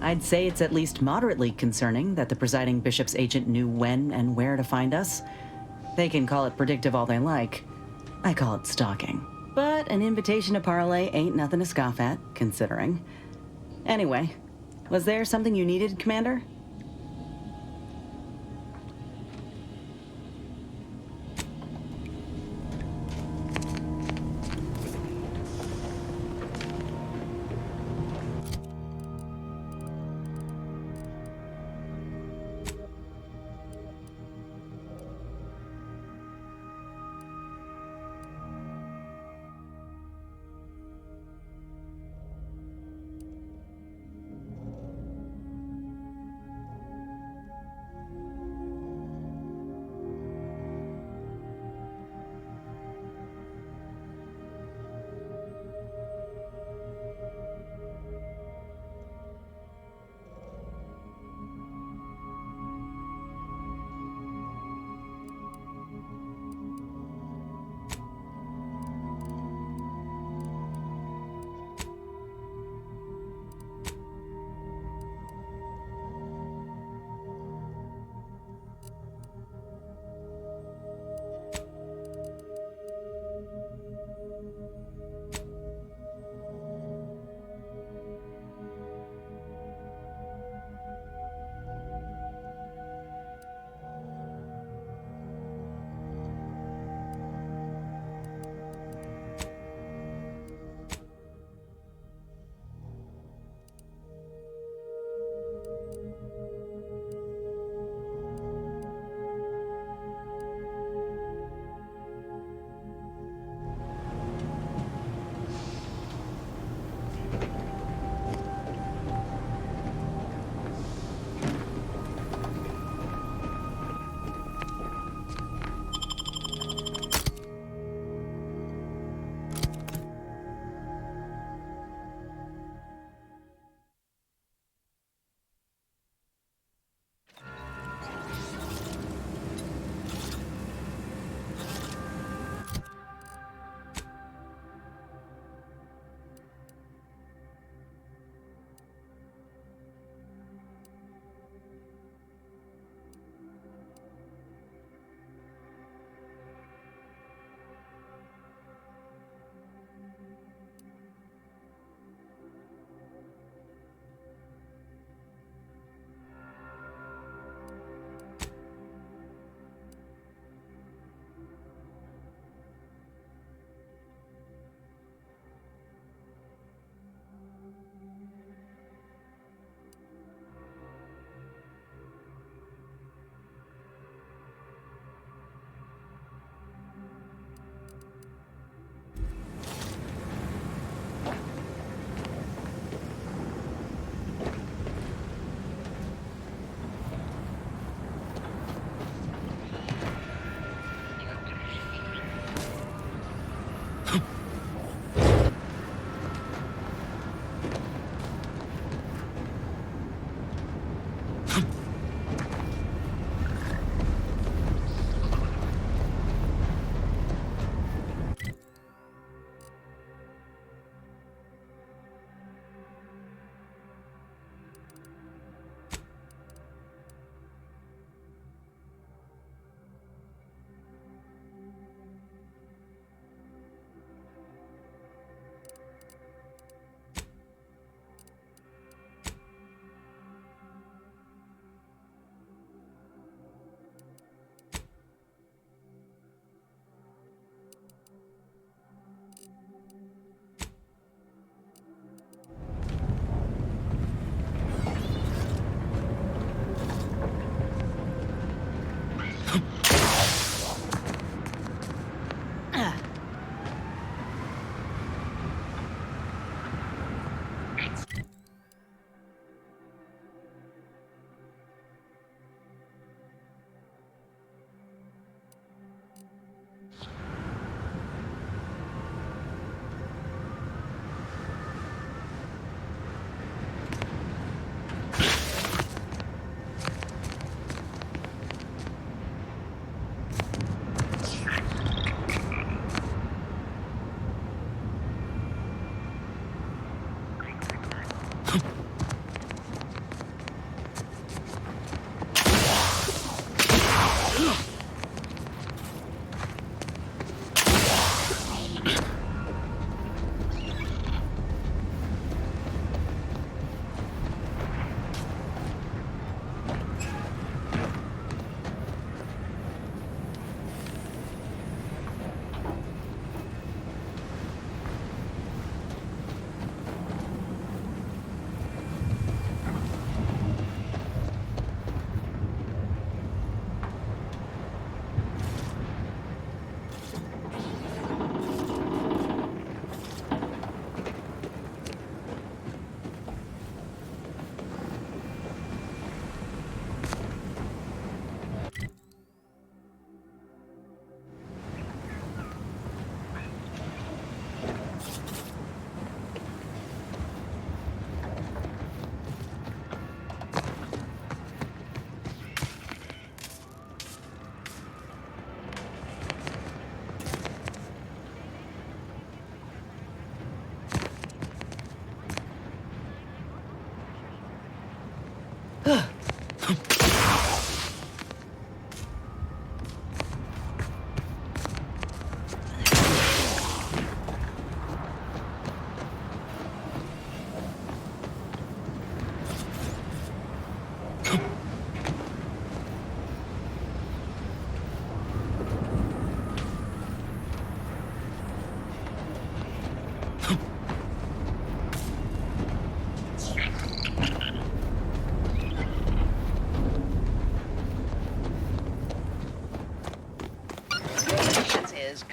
I'd say it's at least moderately concerning that the presiding bishop's agent knew when and where to find us. They can call it predictive all they like. I call it stalking. But an invitation to parlay ain't nothing to scoff at, considering. Anyway, was there something you needed, Commander?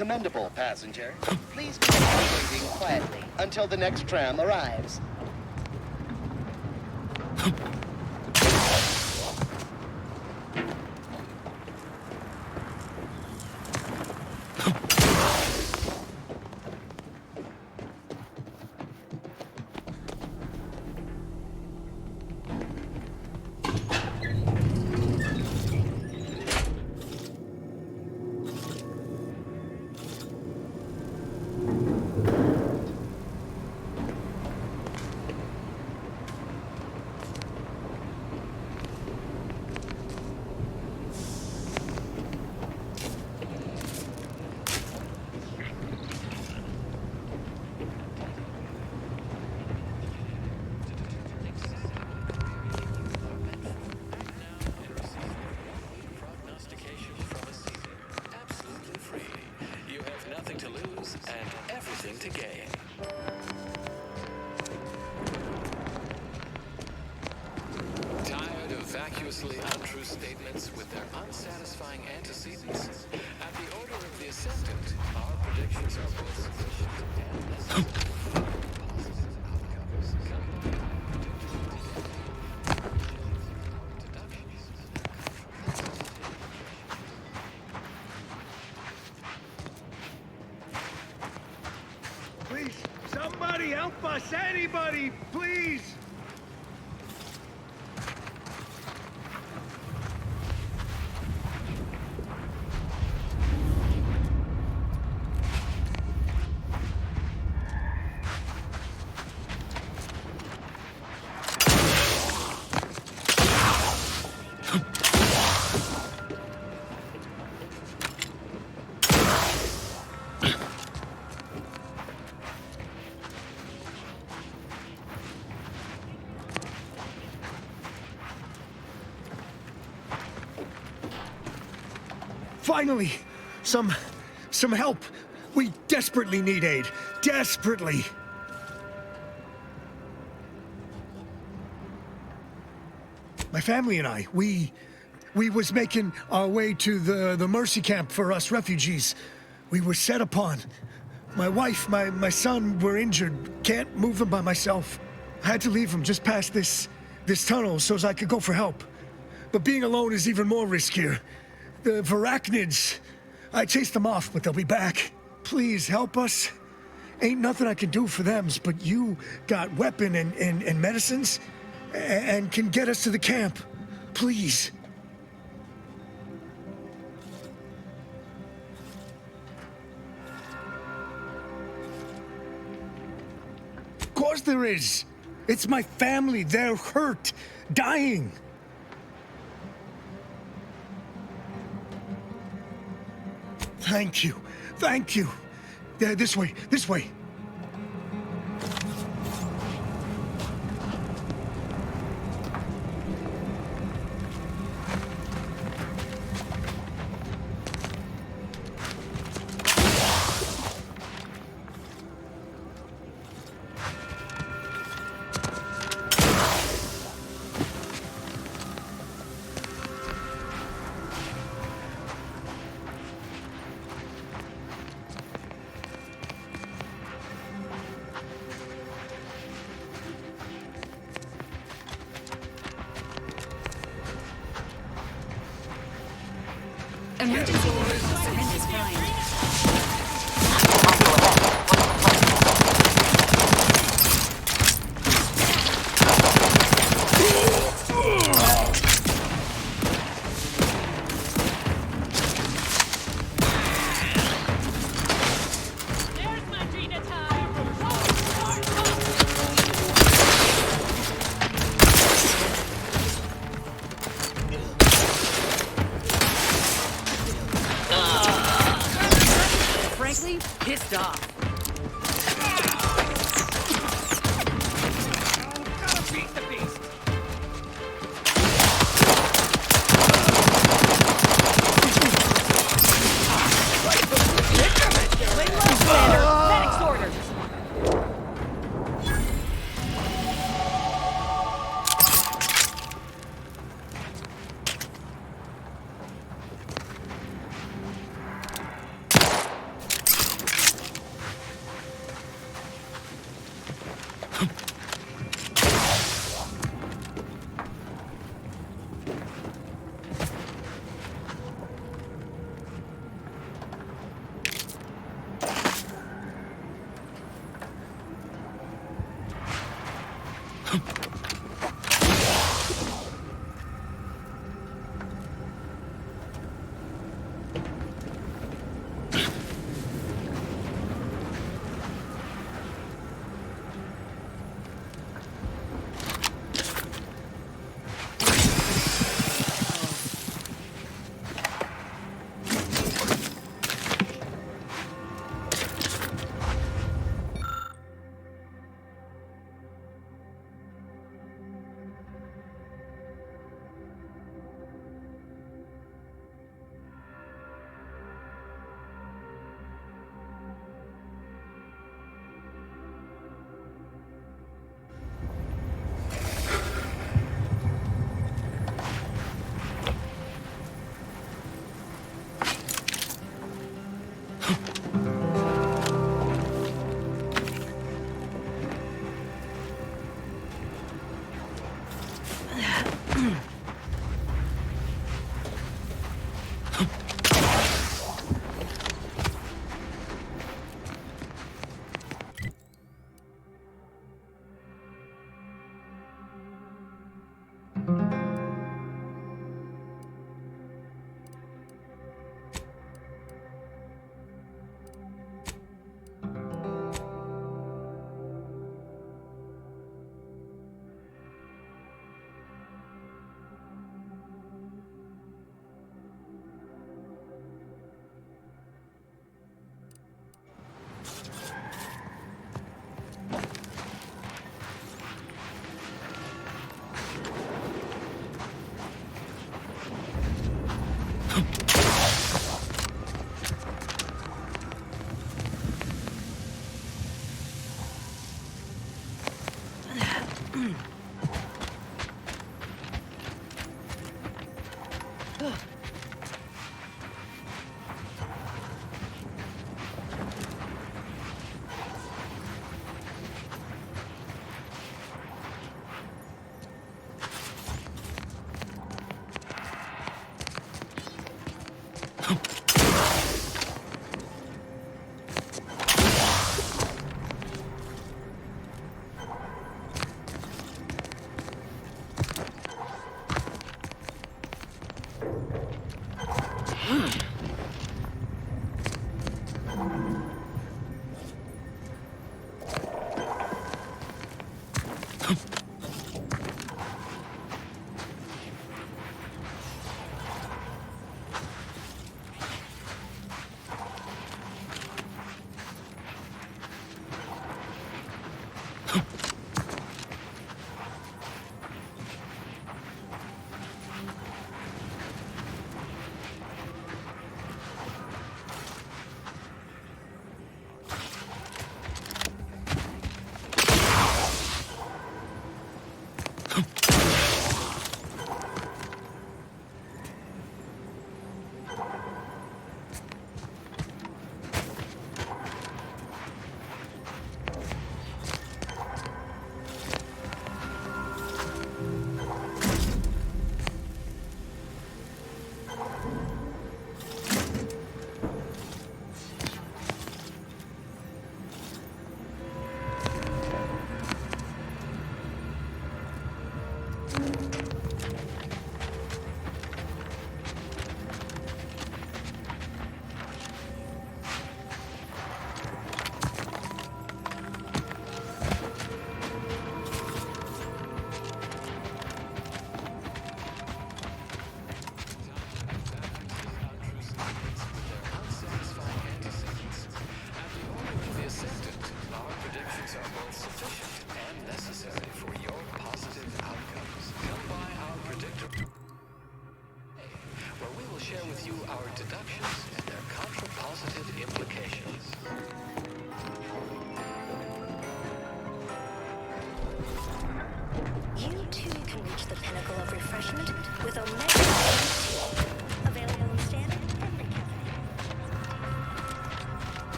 Commendable, passenger. Please continue waiting quietly until the next tram arrives. Vacuously untrue statements with their unsatisfying antecedents. At the order of the ascendant, our predictions are both sufficient and necessary. Please, somebody help us! Anybody, please! Finally! Some help! We desperately need aid. Desperately! My family and I, we was making our way to the Mercy camp for us refugees. We were set upon. My wife, my son were injured. Can't move them by myself. I had to leave them just past this tunnel so as I could go for help. But being alone is even more riskier. The Varachnids, I chased them off, but they'll be back. Please help us. Ain't nothing I can do for them, but you got weapon and medicines and can get us to the camp. Please. Of course there is. It's my family. They're hurt, dying. Thank you. Thank you. Yeah, this way. This way. Emergency syringes primed.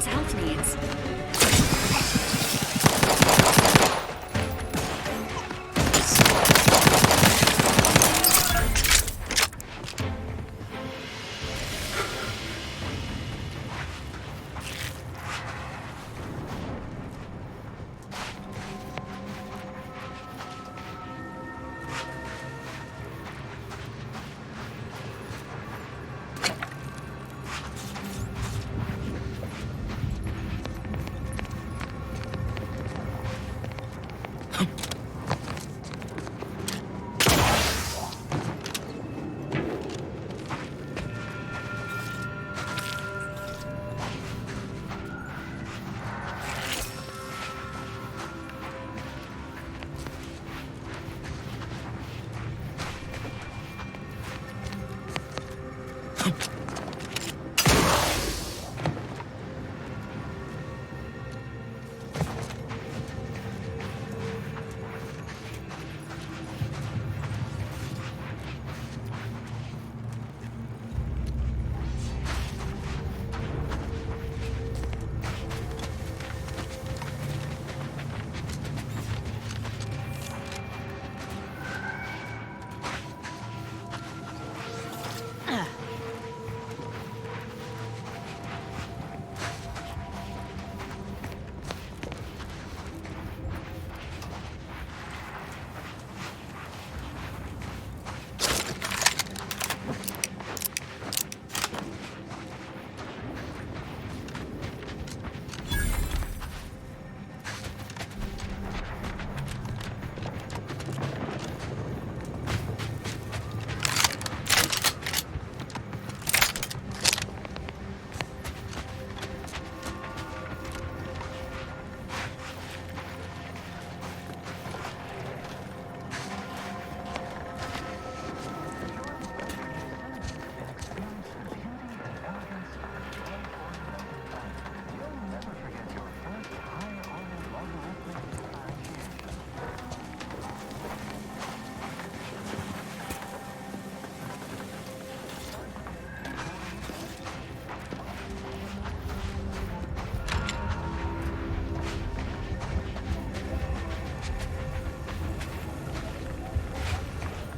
one's health needs.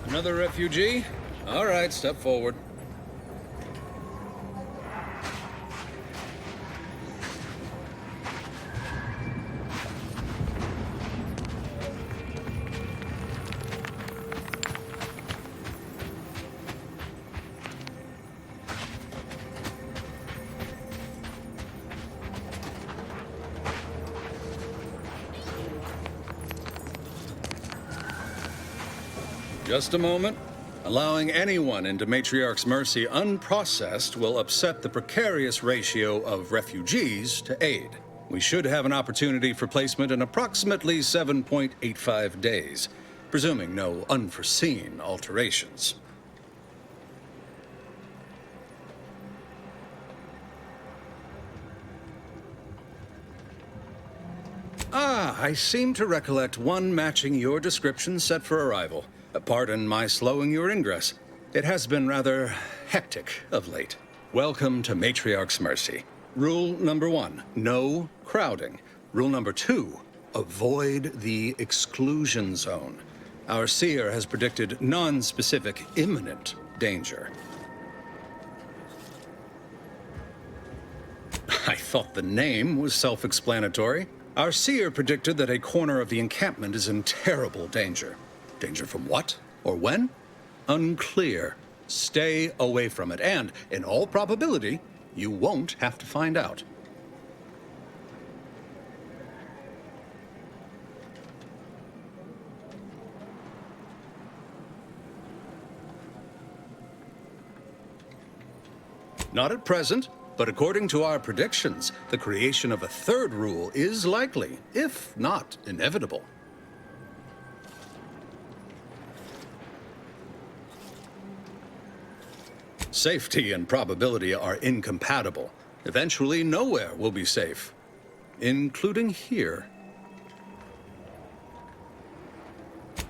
Another refugee? All right, step forward. Just a moment. Allowing anyone into Matriarch's Mercy unprocessed will upset the precarious ratio of refugees to aid. We should have an opportunity for placement in approximately 7.85 days, presuming no unforeseen alterations. Ah, I seem to recollect one matching your description set for arrival. Pardon my slowing your ingress. It has been rather hectic of late. Welcome to Matriarch's Mercy. Rule number 1, no crowding. Rule number 2, avoid the exclusion zone. Our seer has predicted non-specific imminent danger. I thought the name was self-explanatory. Our seer predicted that a corner of the encampment is in terrible danger. Danger from what or when? Unclear. Stay away from it, and in all probability, you won't have to find out. Not at present, but according to our predictions, the creation of a third rule is likely, if not inevitable. Safety and probability are incompatible. Eventually, nowhere will be safe, including here.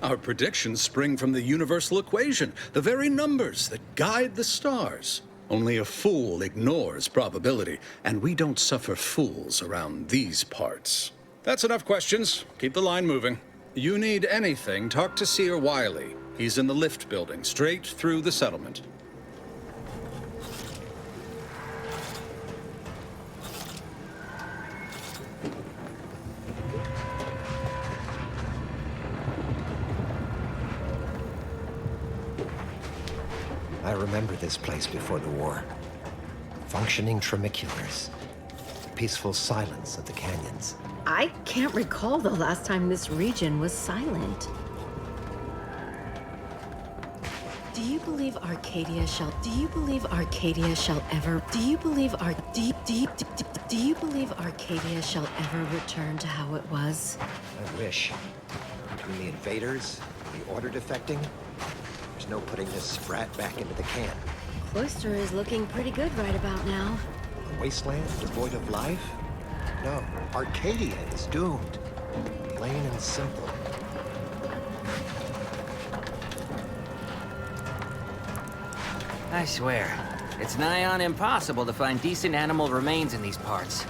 Our predictions spring from the universal equation, the very numbers that guide the stars. Only a fool ignores probability, and we don't suffer fools around these parts. That's enough questions. Keep the line moving. You need anything, talk to Seer Wiley. He's in the lift building, straight through the settlement. I remember this place before the war. Functioning tramiculars. The peaceful silence of the canyons. I can't recall the last time this region was silent. Do you believe Arcadia shall ever return to how it was? I wish. Between the invaders and the order defecting, there's no putting this sprat back into the can. Cloister is looking pretty good right about now. A wasteland devoid of life? No, Arcadia is doomed. Plain and simple. I swear, it's nigh on impossible to find decent animal remains in these parts.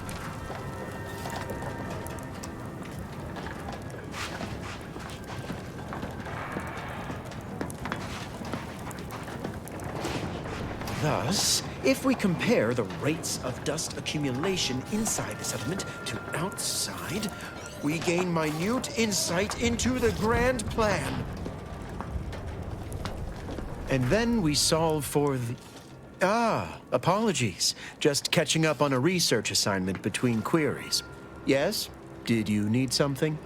Thus, if we compare the rates of dust accumulation inside the settlement to outside, we gain minute insight into the grand plan. And then we solve for the... apologies. Just catching up on a research assignment between queries. Yes? Did you need something?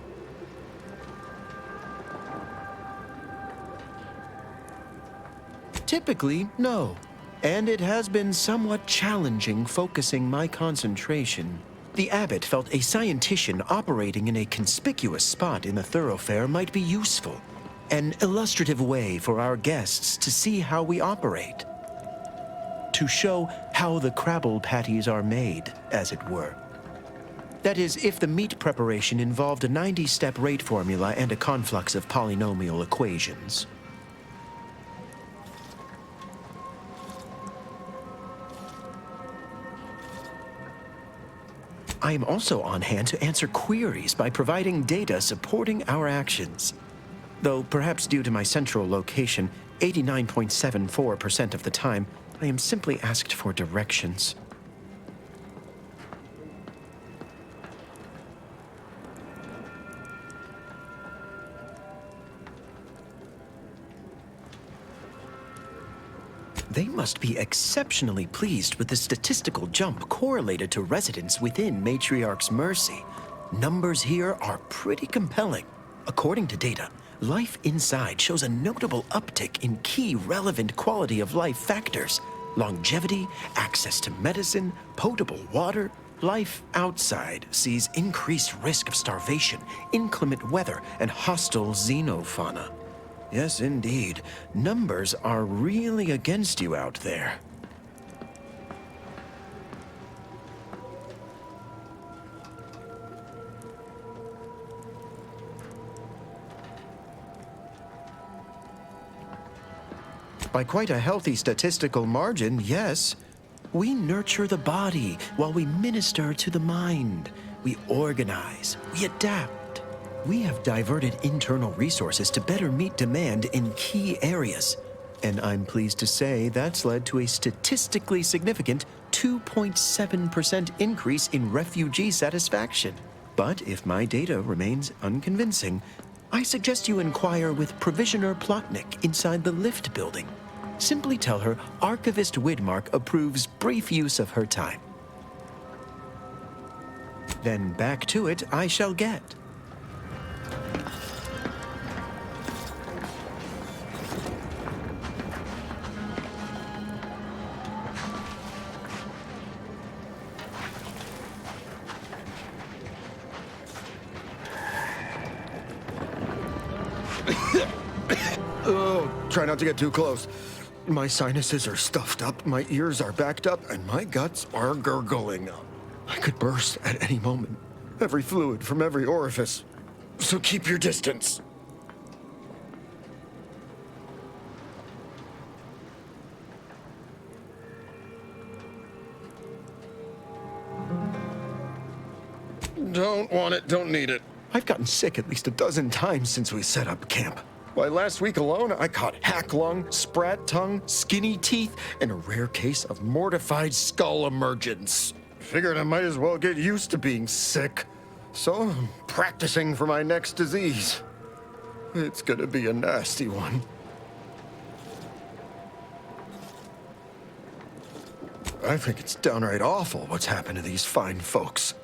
Typically, no. And it has been somewhat challenging focusing my concentration. The abbot felt a scientician operating in a conspicuous spot in the thoroughfare might be useful. An illustrative way for our guests to see how we operate. To show how the crabble patties are made, as it were. That is, if the meat preparation involved a 90-step rate formula and a conflux of polynomial equations. I am also on hand to answer queries by providing data supporting our actions. Though perhaps due to my central location, 89.74% of the time, I am simply asked for directions. They must be exceptionally pleased with the statistical jump correlated to residents within Matriarch's Mercy. Numbers here are pretty compelling. According to data, life inside shows a notable uptick in key relevant quality of life factors. Longevity, access to medicine, potable water. Life outside sees increased risk of starvation, inclement weather, and hostile xenofauna. Yes, indeed. Numbers are really against you out there. By quite a healthy statistical margin, yes. We nurture the body while we minister to the mind. We organize, we adapt. We have diverted internal resources to better meet demand in key areas. And I'm pleased to say that's led to a statistically significant 2.7% increase in refugee satisfaction. But if my data remains unconvincing, I suggest you inquire with Provisioner Plotnik inside the lift building. Simply tell her Archivist Widmark approves brief use of her time. Then back to it I shall get. Oh, try not to get too close. My sinuses are stuffed up, my ears are backed up, and my guts are gurgling. I could burst at any moment. Every fluid from every orifice. So keep your distance. Don't want it, don't need it. I've gotten sick at least a dozen times since we set up camp. Why, last week alone, I caught hack lung, sprat tongue, skinny teeth, and a rare case of mortified skull emergence. Figured I might as well get used to being sick. So I'm practicing for my next disease. It's gonna be a nasty one. I think it's downright awful what's happened to these fine folks.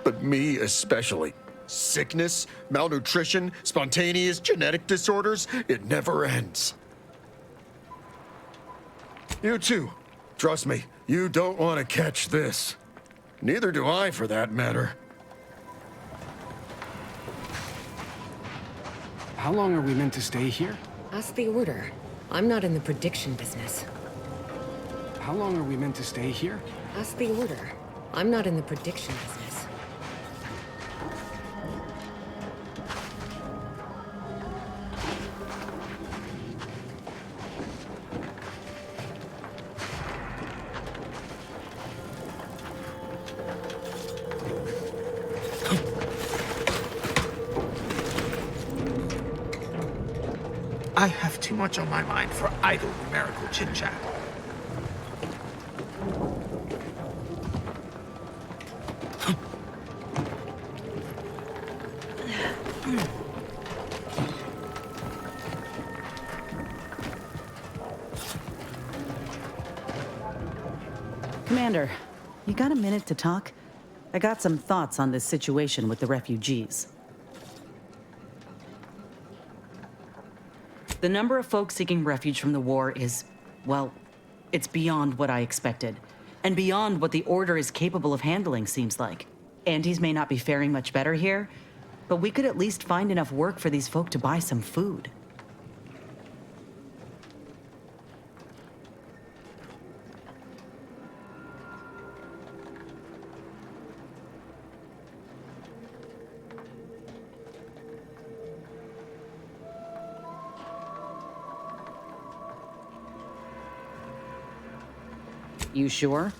But me especially. Sickness, malnutrition, spontaneous genetic disorders, it never ends. You too. Trust me, you don't want to catch this. Neither do I, for that matter. How long are we meant to stay here? Ask the Order. I'm not in the prediction business. How long are we meant to stay here? Ask the Order. I'm not in the prediction business. I have too much on my mind for idle numerical chit-chat. Commander, you got a minute to talk? I got some thoughts on this situation with the refugees. The number of folks seeking refuge from the war is, well, it's beyond what I expected. And beyond what the Order is capable of handling, seems like. Antes may not be faring much better here, but we could at least find enough work for these folk to buy some food. You sure?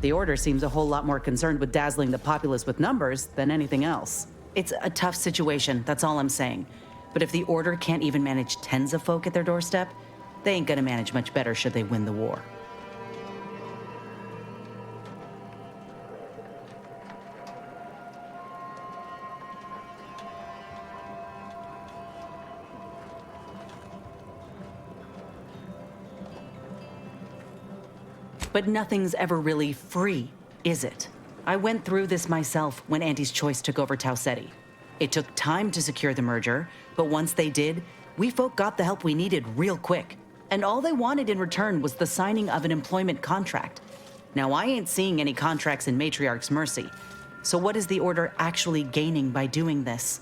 The Order seems a whole lot more concerned with dazzling the populace with numbers than anything else. It's a tough situation, that's all I'm saying. But if the Order can't even manage tens of folk at their doorstep, they ain't gonna manage much better should they win the war. But nothing's ever really free, is it? I went through this myself when Andy's Choice took over Tau Ceti. It took time to secure the merger, but once they did, we folk got the help we needed real quick. And all they wanted in return was the signing of an employment contract. Now, I ain't seeing any contracts in Matriarch's Mercy. So what is the Order actually gaining by doing this?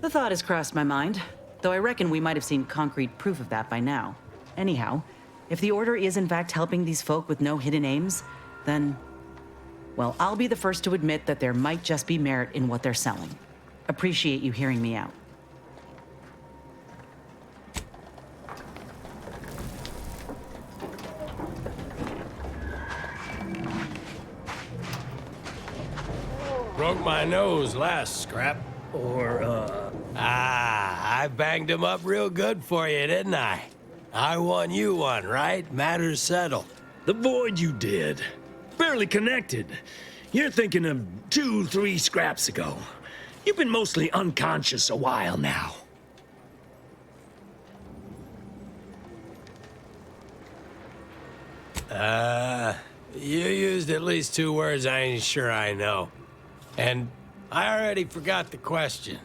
The thought has crossed my mind, though I reckon we might have seen concrete proof of that by now. Anyhow, if the Order is in fact helping these folk with no hidden aims, then, well, I'll be the first to admit that there might just be merit in what they're selling. Appreciate you hearing me out. Broke my nose last scrap. I banged him up real good for you, didn't I? I won you one, right? Matters settled. The void you did. Barely connected. You're thinking of 2-3 scraps ago. You've been mostly unconscious a while now. You used at least 2 words I ain't sure I know. And I already forgot the question.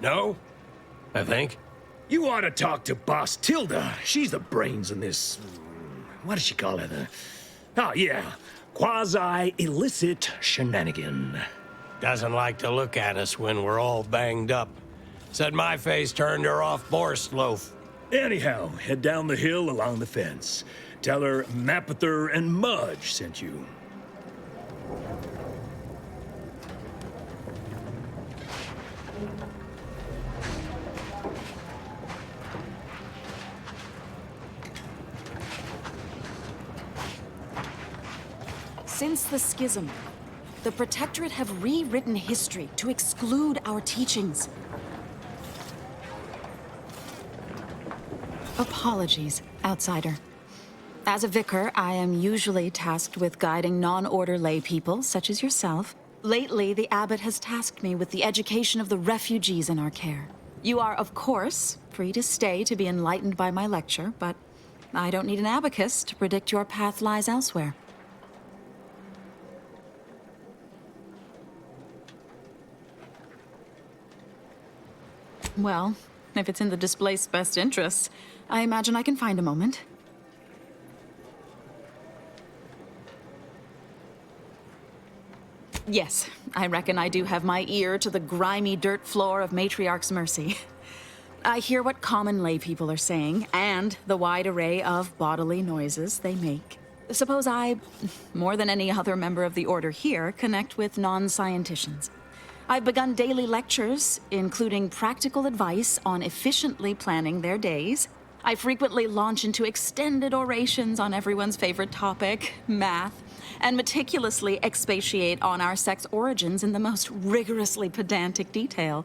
No? I think. You ought to talk to Boss Tilda. She's the brains in this... What does she call it? Oh, yeah. Quasi-illicit shenanigan. Doesn't like to look at us when we're all banged up. Said my face turned her off Borstloaf. Anyhow, head down the hill along the fence. Tell her Mapother and Mudge sent you. Since the schism, the Protectorate have rewritten history to exclude our teachings. Apologies, outsider. As a vicar, I am usually tasked with guiding non-order lay people, such as yourself. Lately, the abbot has tasked me with the education of the refugees in our care. You are, of course, free to stay to be enlightened by my lecture, but I don't need an abacus to predict your path lies elsewhere. Well, if it's in the displaced's best interests, I imagine I can find a moment. Yes, I reckon I do have my ear to the grimy dirt floor of Matriarch's Mercy. I hear what common lay people are saying, and the wide array of bodily noises they make. Suppose I, more than any other member of the Order here, connect with non-scienticians. I've begun daily lectures, including practical advice on efficiently planning their days. I frequently launch into extended orations on everyone's favorite topic, math, and meticulously expatiate on our sex origins in the most rigorously pedantic detail.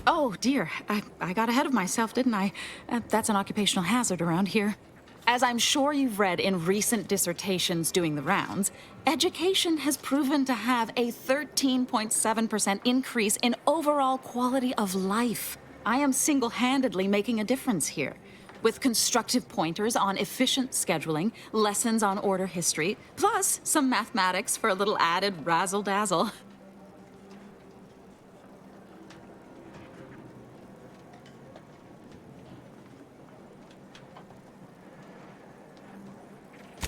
Oh, dear. I got ahead of myself, didn't I? That's an occupational hazard around here. As I'm sure you've read in recent dissertations doing the rounds, education has proven to have a 13.7% increase in overall quality of life. I am single-handedly making a difference here, with constructive pointers on efficient scheduling, lessons on order history, plus some mathematics for a little added razzle-dazzle.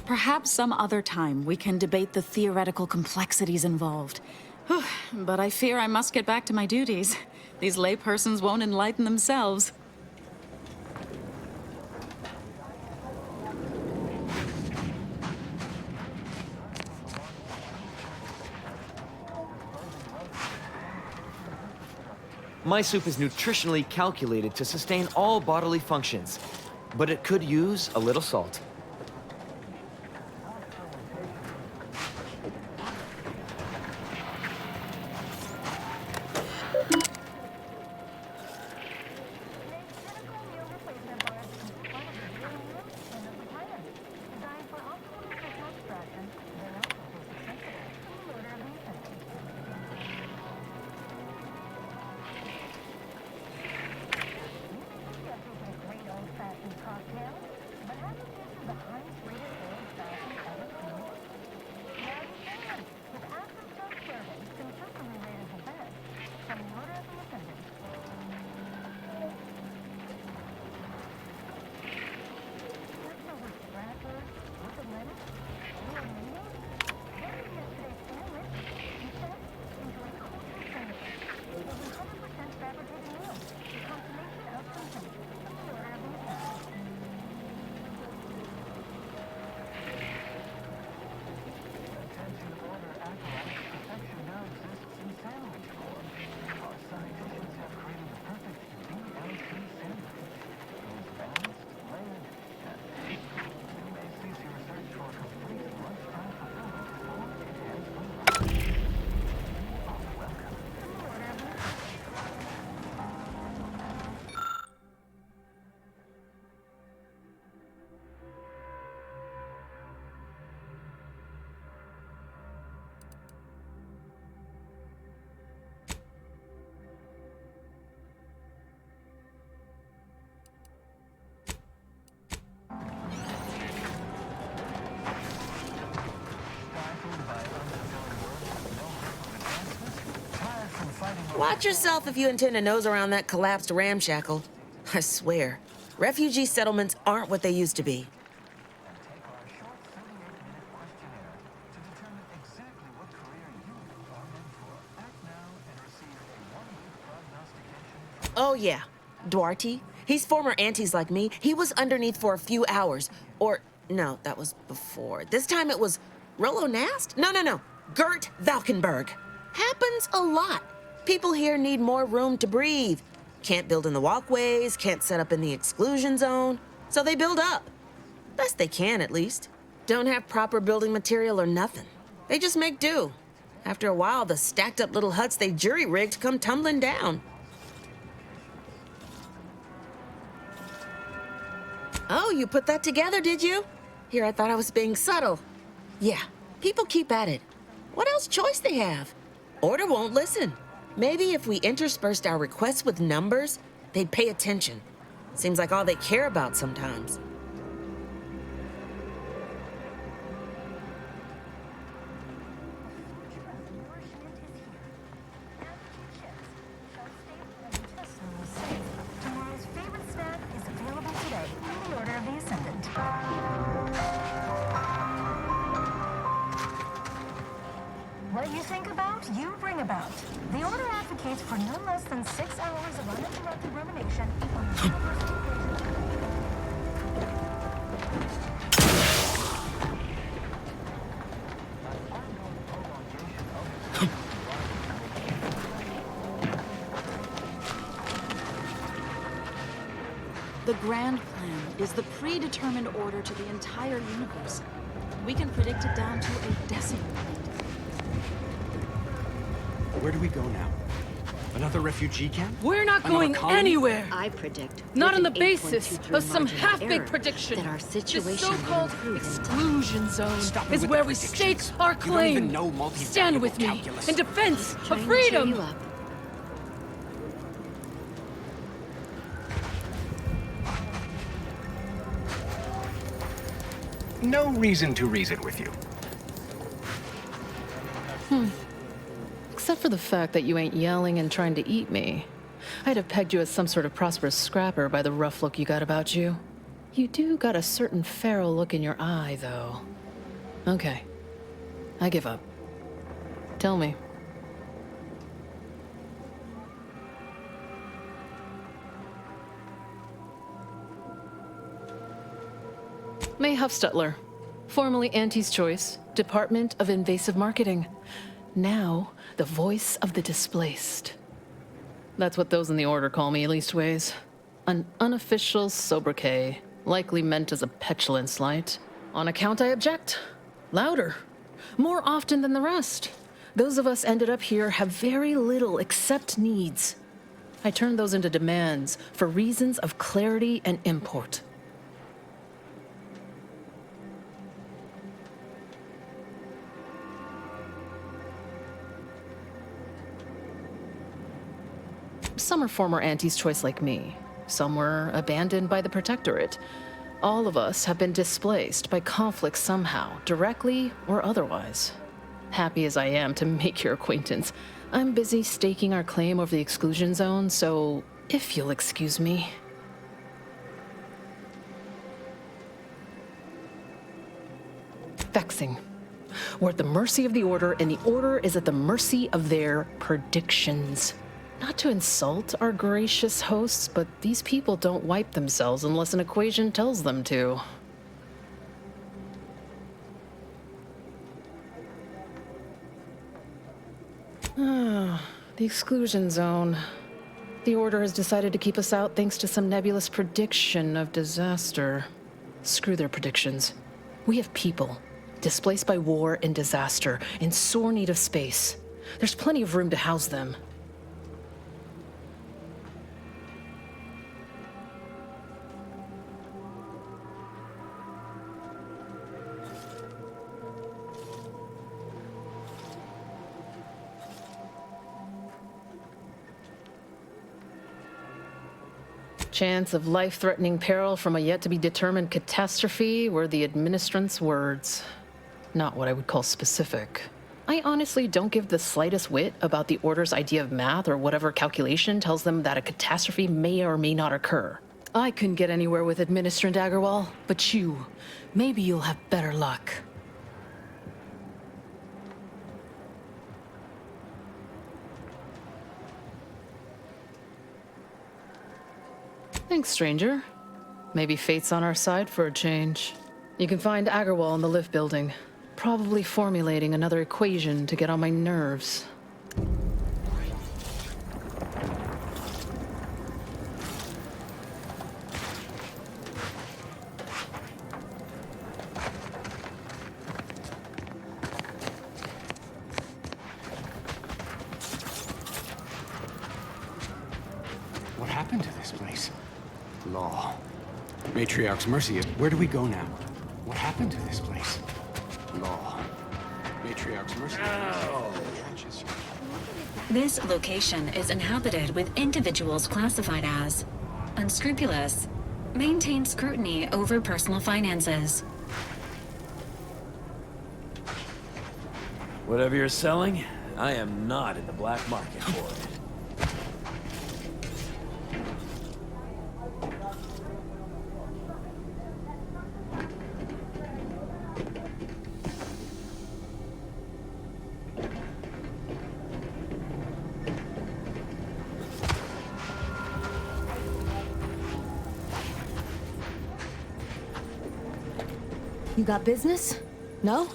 Perhaps some other time we can debate the theoretical complexities involved. But I fear I must get back to my duties. These laypersons won't enlighten themselves. My soup is nutritionally calculated to sustain all bodily functions, but it could use a little salt. Watch yourself if you intend to nose around that collapsed ramshackle. I swear, Refugee settlements aren't what they used to be. Oh, yeah. Duarte. He's former aunties like me. He was underneath for a few hours. Or, no, that was before. This time it was Rollo Nast? No. Gert Valkenburg. Happens a lot. People here need more room to breathe. Can't build in the walkways, can't set up in the exclusion zone. So they build up. Best they can, at least. Don't have proper building material or nothing. They just make do. After a while, the stacked up little huts they jury-rigged come tumbling down. Oh, you put that together, did you? Here, I thought I was being subtle. Yeah, people keep at it. What else choice they have? Order won't listen. Maybe if we interspersed our requests with numbers, they'd pay attention. Seems like all they care about sometimes. What you think about, you bring about. The Order advocates for no less than 6 hours of uninterrupted rumination on the universal The grand plan is the predetermined order to the entire universe. We can predict it down to a decimal point. Where do we go now? Another refugee camp? We're not going anywhere. I predict. Not on the basis of some half-baked prediction. That our situation the so-called exclusion zone is where we stake our claim. Stand with me in defense of freedom. No reason to reason with you. Except for the fact that you ain't yelling and trying to eat me. I'd have pegged you as some sort of prosperous scrapper by the rough look you got about you. You do got a certain feral look in your eye, though. Okay. I give up. Tell me. May Huffstutler, formerly Auntie's Choice, Department of Invasive Marketing. Now, the voice of the displaced. That's what those in the Order call me, leastways. An unofficial sobriquet, likely meant as a petulant slight. On account I object. Louder. More often than the rest. Those of us ended up here have very little except needs. I turn those into demands for reasons of clarity and import. Some are former Auntie's Choice like me. Some were abandoned by the Protectorate. All of us have been displaced by conflict somehow, directly or otherwise. Happy as I am to make your acquaintance, I'm busy staking our claim over the exclusion zone, so if you'll excuse me. Vexing. We're at the mercy of the Order, and the Order is at the mercy of their predictions. Not to insult our gracious hosts, but these people don't wipe themselves unless an equation tells them to. The exclusion zone. The Order has decided to keep us out thanks to some nebulous prediction of disaster. Screw their predictions. We have people displaced by war and disaster, in sore need of space. There's plenty of room to house them. Chance of life-threatening peril from a yet-to-be-determined catastrophe were the administrant's words. Not what I would call specific. I honestly don't give the slightest whit about the Order's idea of math or whatever calculation tells them that a catastrophe may or may not occur. I couldn't get anywhere with Administrant Agarwal, but maybe you'll have better luck. Thanks, stranger. Maybe fate's on our side for a change. You can find Agarwal in the lift building, probably formulating another equation to get on my nerves. What happened to this place? Law. Matriarch's Mercy. Where do we go now? What happened to this place? Law. Matriarch's Mercy. This location is inhabited with individuals classified as unscrupulous, maintain scrutiny over personal finances. Whatever you're selling, I am not in the black market for it. You got business? No?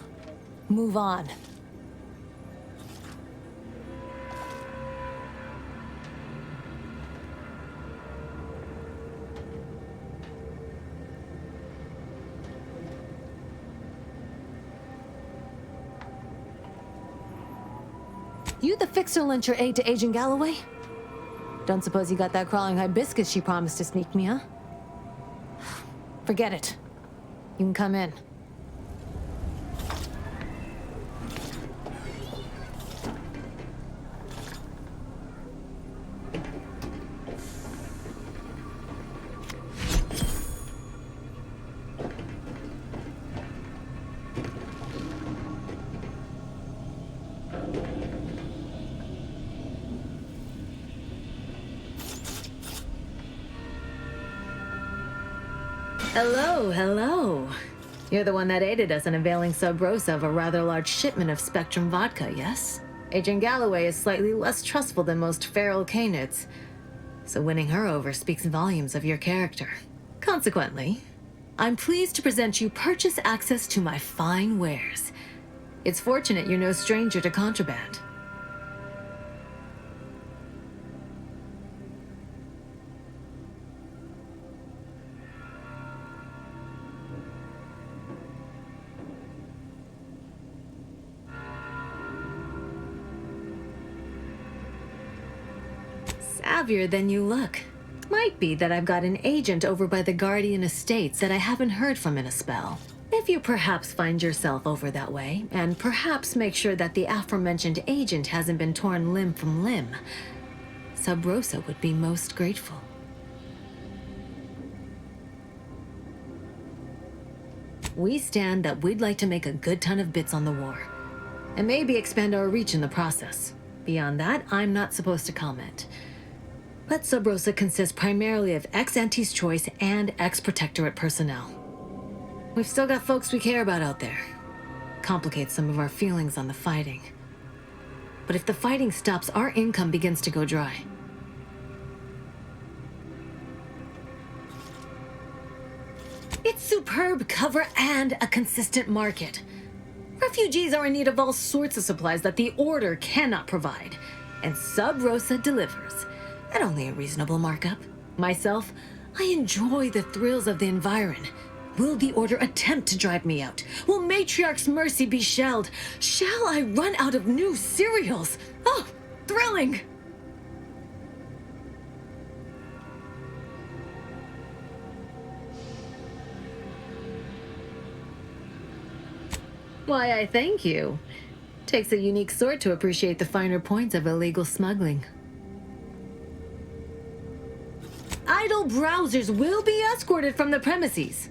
Move on. You the fixer lent your aid to Agent Galloway? Don't suppose you got that crawling hibiscus she promised to sneak me, huh? Forget it. You can come in. Hello, hello. You're the one that aided us in availing Sub Rosa of a rather large shipment of Spectrum vodka, yes? Agent Galloway is slightly less trustful than most feral canids, so winning her over speaks volumes of your character. Consequently, I'm pleased to present you purchase access to my fine wares. It's fortunate you're no stranger to contraband. Savvier than you look. Might be that I've got an agent over by the Guardian Estates that I haven't heard from in a spell. If you perhaps find yourself over that way, and perhaps make sure that the aforementioned agent hasn't been torn limb from limb, Sub Rosa would be most grateful. We stand that we'd like to make a good ton of bits on the war, and maybe expand our reach in the process. Beyond that, I'm not supposed to comment. But Sub Rosa consists primarily of ex-Anti's Choice and ex-Protectorate personnel. We've still got folks we care about out there. Complicates some of our feelings on the fighting. But if the fighting stops, our income begins to go dry. It's superb cover and a consistent market. Refugees are in need of all sorts of supplies that the Order cannot provide, and Sub Rosa delivers. At only a reasonable markup. Myself, I enjoy the thrills of the environ. Will the Order attempt to drive me out? Will Matriarch's Mercy be shelled? Shall I run out of new cereals? Oh, thrilling! Why, I thank you. Takes a unique sort to appreciate the finer points of illegal smuggling. Idle browsers will be escorted from the premises.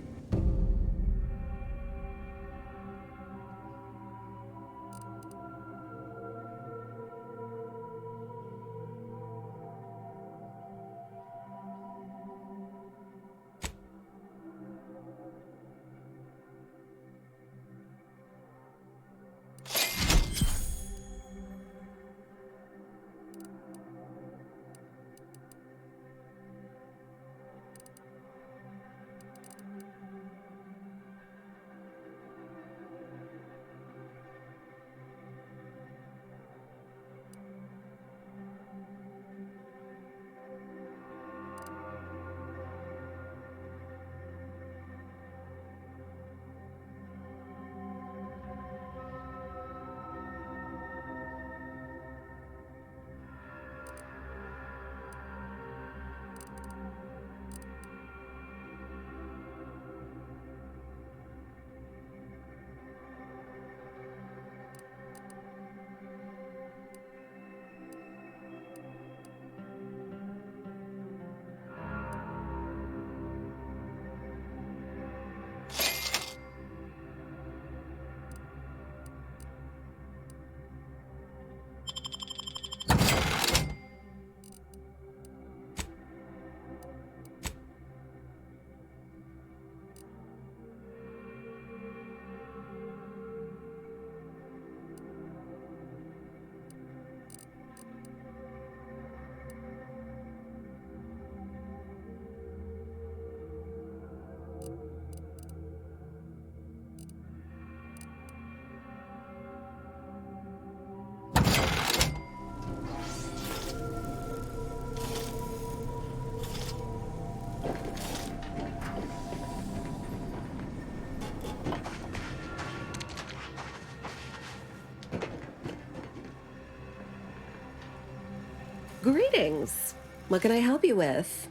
Greetings. What can I help you with?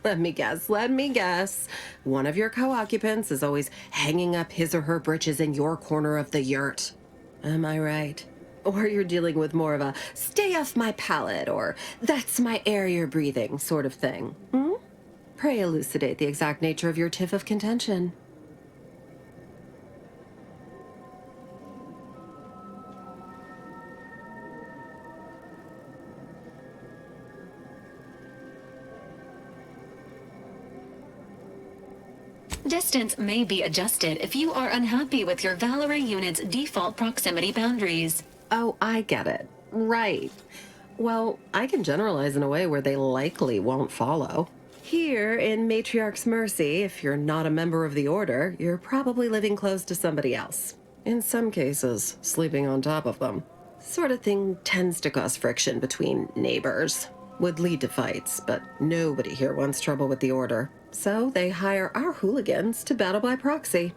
Let me guess. One of your co-occupants is always hanging up his or her britches in your corner of the yurt. Am I right? Or you're dealing with more of a stay off my palate or that's my air you're breathing sort of thing. Pray elucidate the exact nature of your tiff of contention. Distance may be adjusted if you are unhappy with your Valerie unit's default proximity boundaries. Oh, I get it. Right. Well, I can generalize in a way where they likely won't follow. Here in Matriarch's Mercy, if you're not a member of the Order, you're probably living close to somebody else. In some cases, sleeping on top of them. Sort of thing tends to cause friction between neighbors. Would lead to fights, but nobody here wants trouble with the Order. So they hire our hooligans to battle by proxy.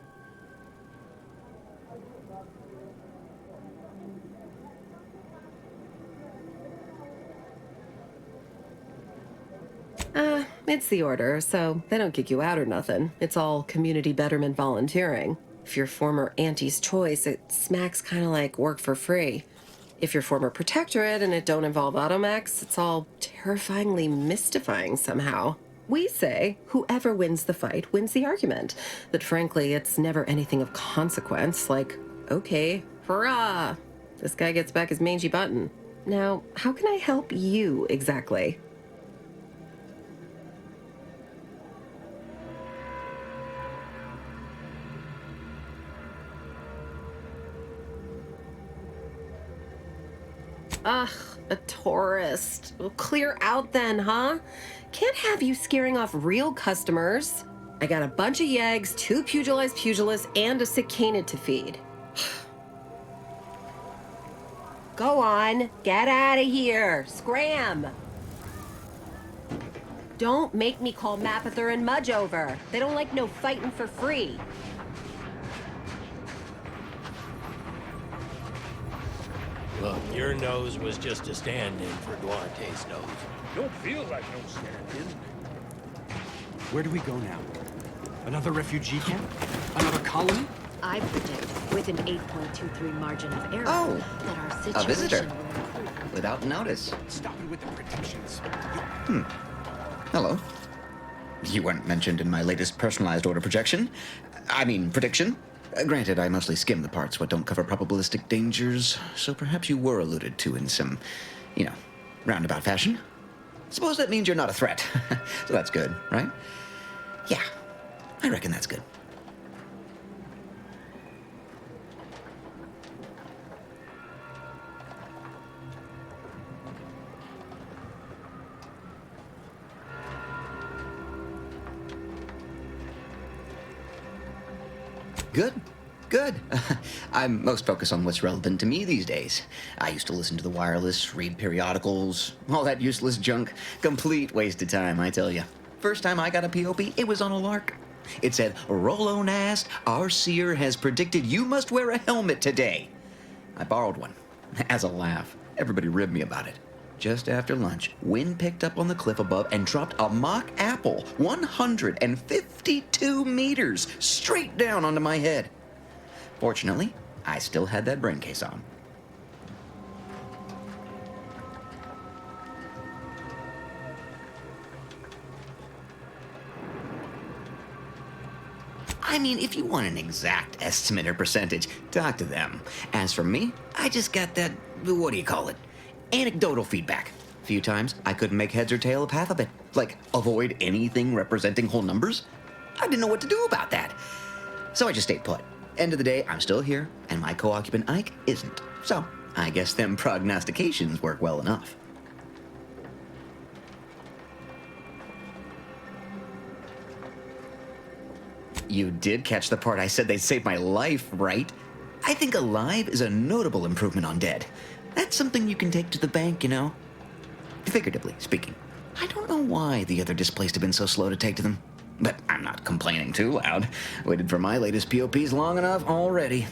It's the Order, so they don't kick you out or nothing. It's all community betterment volunteering. If you're former Auntie's Choice, it smacks kind of like work for free. If you're former Protectorate and it don't involve automechs, it's all terrifyingly mystifying somehow. We say whoever wins the fight wins the argument. But frankly, it's never anything of consequence, like, okay, hurrah! This guy gets back his mangy button. Now, how can I help you exactly? Ugh, a tourist. Well, clear out then, huh? Can't have you scaring off real customers. I got a bunch of yeggs, 2 pugilized pugilists, and a cicada to feed. Go on, get out of here. Scram. Don't make me call Mapother and Mudge over. They don't like no fighting for free. Look, your nose was just a stand-in for Duarte's nose. Don't feel like no stand-in. Where do we go now? Another refugee camp? Another colony? I predict, with an 8.23 margin of error, that our situation a visitor. will improve. Without notice. Stop me with the predictions. Hello. You weren't mentioned in my latest personalized order prediction. Granted, I mostly skim the parts what don't cover probabilistic dangers, so perhaps you were alluded to in some, roundabout fashion. Suppose that means you're not a threat. So that's good, right? Yeah, I reckon that's good. Good. I'm most focused on what's relevant to me these days. I used to listen to the wireless, read periodicals, all that useless junk. Complete waste of time, I tell you. First time I got a POP, it was on a lark. It said, Rolo Nast, our seer has predicted you must wear a helmet today. I borrowed one. As a laugh, everybody ribbed me about it. Just after lunch, wind picked up on the cliff above and dropped a mock apple 152 meters straight down onto my head. Fortunately, I still had that brain case on. If you want an exact estimate or percentage, talk to them. As for me, I just got that, anecdotal feedback. A few times, I couldn't make heads or tail of half of it. Like, avoid anything representing whole numbers. I didn't know what to do about that. So I just stayed put. End of the day, I'm still here, and my co-occupant Ike isn't. So, I guess them prognostications work well enough. You did catch the part I said they'd save my life, right? I think alive is a notable improvement on dead. That's something you can take to the bank, Figuratively speaking. I don't know why the other displaced have been so slow to take to them. But I'm not complaining too loud. Waited for my latest POPs long enough already.